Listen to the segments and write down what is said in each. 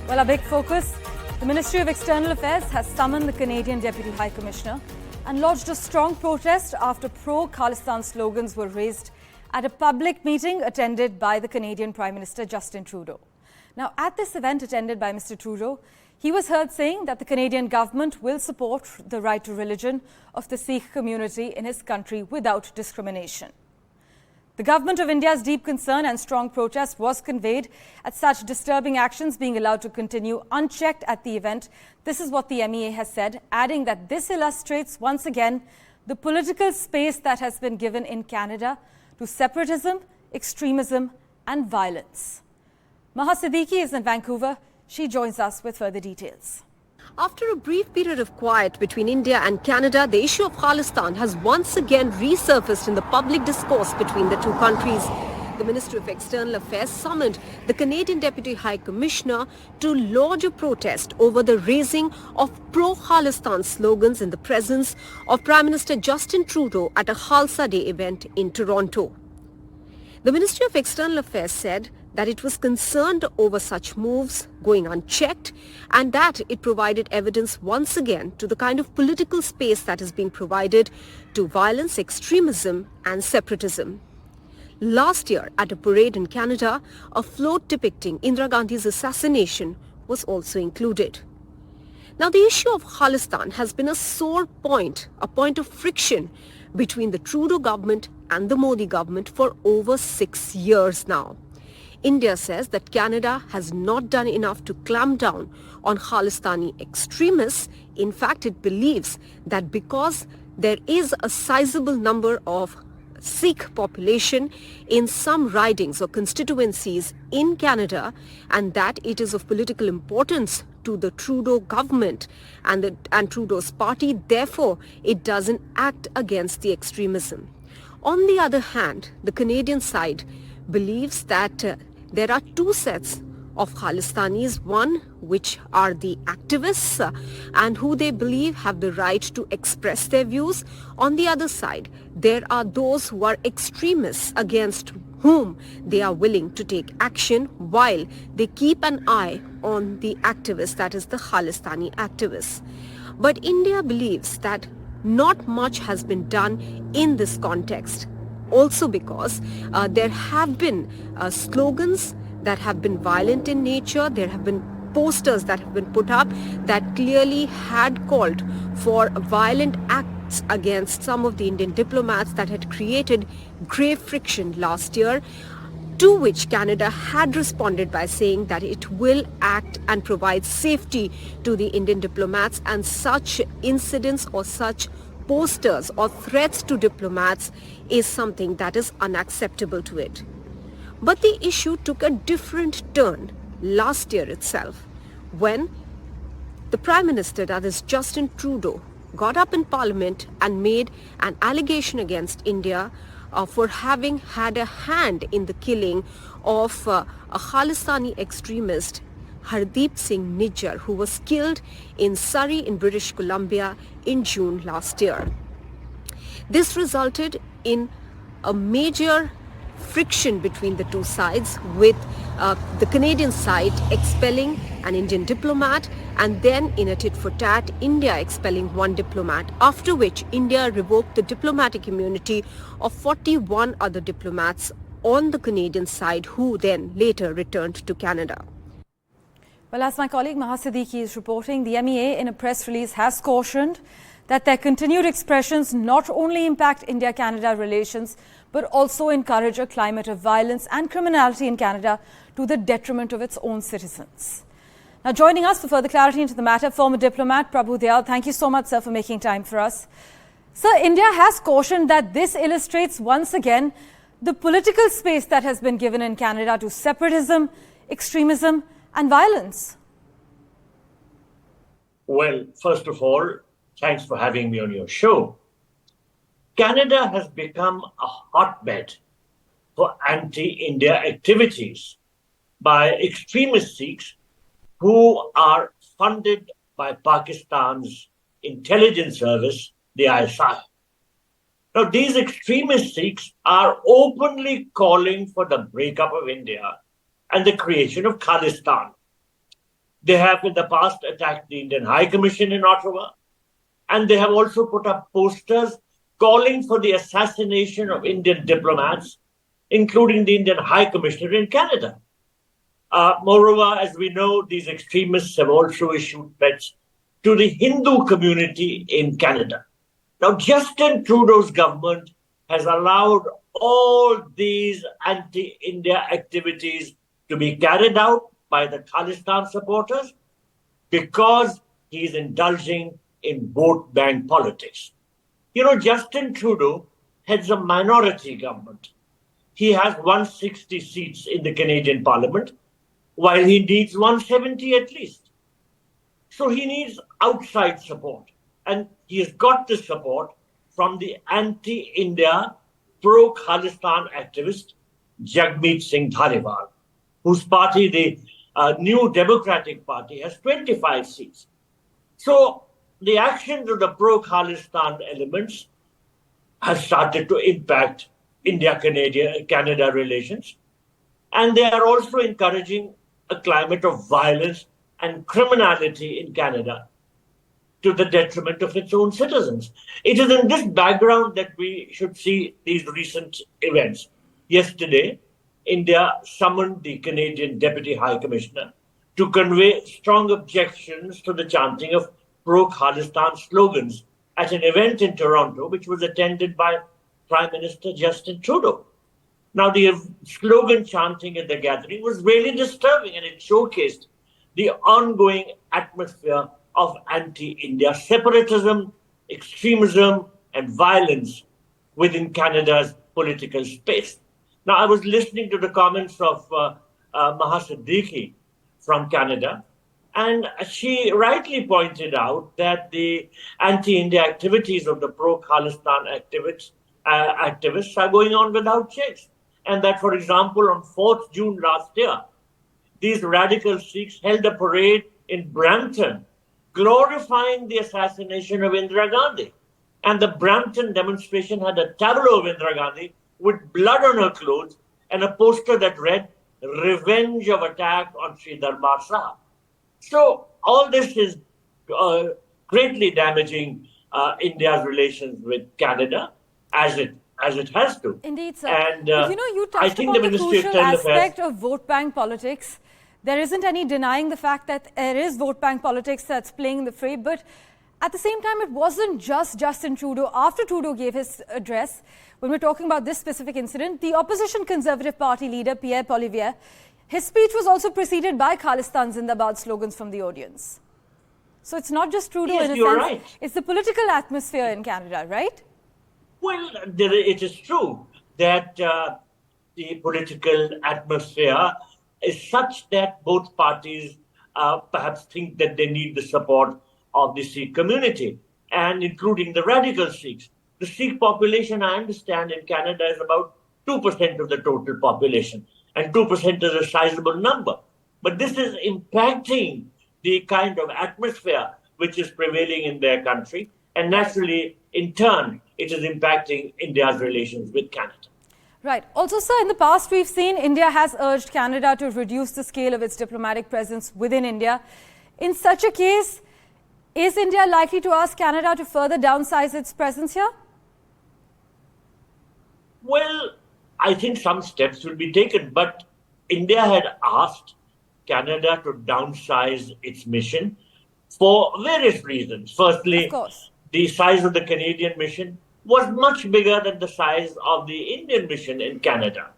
Well, our big focus, the Ministry of External Affairs has summoned the Canadian Deputy High Commissioner and lodged a strong protest after pro-Khalistan slogans were raised at a public meeting attended by the Canadian Prime Minister Justin Trudeau. Now, at this event attended by Mr. Trudeau, he was heard saying that the Canadian government will support the right to religion of the Sikh community in his country without discrimination. The Government of India's deep concern and strong protest was conveyed at such disturbing actions being allowed to continue unchecked at the event. This is what the MEA has said, adding that this illustrates once again the political space that has been given in Canada to separatism, extremism and violence. Maha Siddiqui is in Vancouver. She joins us with further details. After a brief period of quiet between India and Canada, the issue of Khalistan has once again resurfaced in the public discourse between the two countries. The Ministry of External Affairs summoned the Canadian Deputy High Commissioner to lodge a protest over the raising of pro-Khalistan slogans in the presence of Prime Minister Justin Trudeau at a Khalsa Day event in Toronto. The Ministry of External Affairs said that it was concerned over such moves going unchecked and that it provided evidence once again to the kind of political space that is being provided to violence, extremism and separatism. Last year at a parade in Canada, a float depicting Indira Gandhi's assassination was also included. Now, the issue of Khalistan has been a sore point, a point of friction between the Trudeau government and the Modi government for over 6 years now. India says that Canada has not done enough to clamp down on Khalistani extremists. In fact, it believes that because there is a sizable number of Sikh population in some ridings or constituencies in Canada and that it is of political importance to the Trudeau government and Trudeau's party, therefore it doesn't act against the extremism. On the other hand, the Canadian side believes that there are two sets of Khalistanis, one which are the activists and who they believe have the right to express their views. On the other side, there are those who are extremists against whom they are willing to take action while they keep an eye on the activists, that is the Khalistani activists. But India believes that not much has been done in this context. Also because there have been slogans that have been violent in nature. There have been posters that have been put up that clearly had called for violent acts against some of the Indian diplomats that had created grave friction last year, to which Canada had responded by saying that it will act and provide safety to the Indian diplomats, and such incidents or such posters or threats to diplomats is something that is unacceptable to it. But the issue took a different turn last year itself when the Prime Minister, that is Justin Trudeau, got up in Parliament and made an allegation against India for having had a hand in the killing of a Khalistani extremist, Hardeep Singh Nijjar, who was killed in Surrey in British Columbia in June last year. This resulted in a major friction between the two sides, with the Canadian side expelling an Indian diplomat and then in a tit-for-tat, India expelling one diplomat, after which India revoked the diplomatic immunity of 41 other diplomats on the Canadian side who then later returned to Canada. Well, as my colleague Maha Siddiqui is reporting, the MEA in a press release has cautioned that their continued expressions not only impact India-Canada relations, but also encourage a climate of violence and criminality in Canada to the detriment of its own citizens. Now, joining us for further clarity into the matter, former diplomat Prabhu Dayal. Thank you so much, sir, for making time for us. Sir, India has cautioned that this illustrates once again the political space that has been given in Canada to separatism, extremism and violence. Well, first of all, thanks for having me on your show. Canada has become a hotbed for anti-India activities by extremist Sikhs who are funded by Pakistan's intelligence service, the ISI. Now, these extremist Sikhs are openly calling for the breakup of India and the creation of Khalistan. They have in the past attacked the Indian High Commission in Ottawa, and they have also put up posters calling for the assassination of Indian diplomats, including the Indian High Commissioner in Canada. Moreover, as we know, these extremists have also issued threats to the Hindu community in Canada. Now, Justin Trudeau's government has allowed all these anti-India activities to be carried out by the Khalistan supporters because he is indulging in vote bank politics. You know, Justin Trudeau heads a minority government. He has 160 seats in the Canadian Parliament, while he needs 170 at least. So he needs outside support. And he has got the support from the anti-India, pro-Khalistan activist Jagmeet Singh Dhaliwal, whose party, the New Democratic Party, has 25 seats. So the actions of the pro-Khalistan elements have started to impact India-Canada relations. And they are also encouraging a climate of violence and criminality in Canada to the detriment of its own citizens. It is in this background that we should see these recent events. Yesterday, India summoned the Canadian Deputy High Commissioner to convey strong objections to the chanting of pro-Khalistan slogans at an event in Toronto, which was attended by Prime Minister Justin Trudeau. Now, the slogan chanting at the gathering was really disturbing, and it showcased the ongoing atmosphere of anti-India separatism, extremism, and violence within Canada's political space. Now, I was listening to the comments of Maha Siddiqui from Canada, and she rightly pointed out that the anti-India activities of the pro-Khalistan activists are going on without checks. And that, for example, on 4th June last year, these radical Sikhs held a parade in Brampton, glorifying the assassination of Indira Gandhi. And the Brampton demonstration had a tableau of Indira Gandhi with blood on her clothes and a poster that read, "Revenge of attack on Sri Darbar Sahib." So all this is greatly damaging India's relations with Canada, as it has to. Indeed, sir. And but you touched upon the crucial aspect of vote bank politics. There isn't any denying the fact that there is vote bank politics that's playing in the fray. But at the same time, it wasn't just Justin Trudeau. After Trudeau gave his address, when we're talking about this specific incident, the opposition Conservative Party leader, Pierre Poilievre, his speech was also preceded by Khalistan Zindabad slogans from the audience. So it's not just Trudeau in a sense. Right. It's the political atmosphere in Canada, right? Well, it is true that the political atmosphere is such that both parties perhaps think that they need the support of the Sikh community, and including the radical Sikhs. The Sikh population, I understand, in Canada is about 2% of the total population, and 2% is a sizable number. But this is impacting the kind of atmosphere which is prevailing in their country, and naturally, in turn, it is impacting India's relations with Canada. Right. Also, sir, in the past, we've seen India has urged Canada to reduce the scale of its diplomatic presence within India. In such a case, is India likely to ask Canada to further downsize its presence here? Well, I think some steps will be taken, but India had asked Canada to downsize its mission for various reasons. Firstly, the size of the Canadian mission was much bigger than the size of the Indian mission in Canada.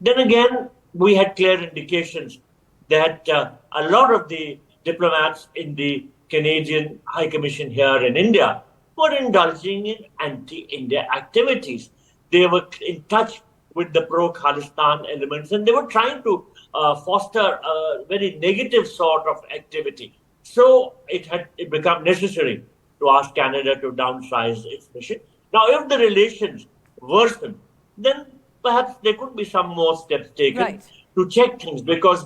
Then again, we had clear indications that a lot of the diplomats in the Canadian High Commission here in India were indulging in anti-India activities. They were in touch with the pro-Khalistan elements, and they were trying to foster a very negative sort of activity. So it had become necessary to ask Canada to downsize its mission. Now, if the relations worsen, then perhaps there could be some more steps taken to check things, because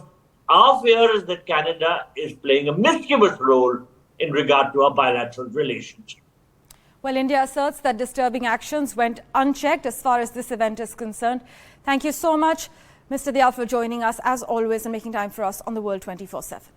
our fear is that Canada is playing a mischievous role in regard to our bilateral relations. Well, India asserts that disturbing actions went unchecked as far as this event is concerned. Thank you so much, Mr. Dayal, for joining us, as always, and making time for us on The World 24/7.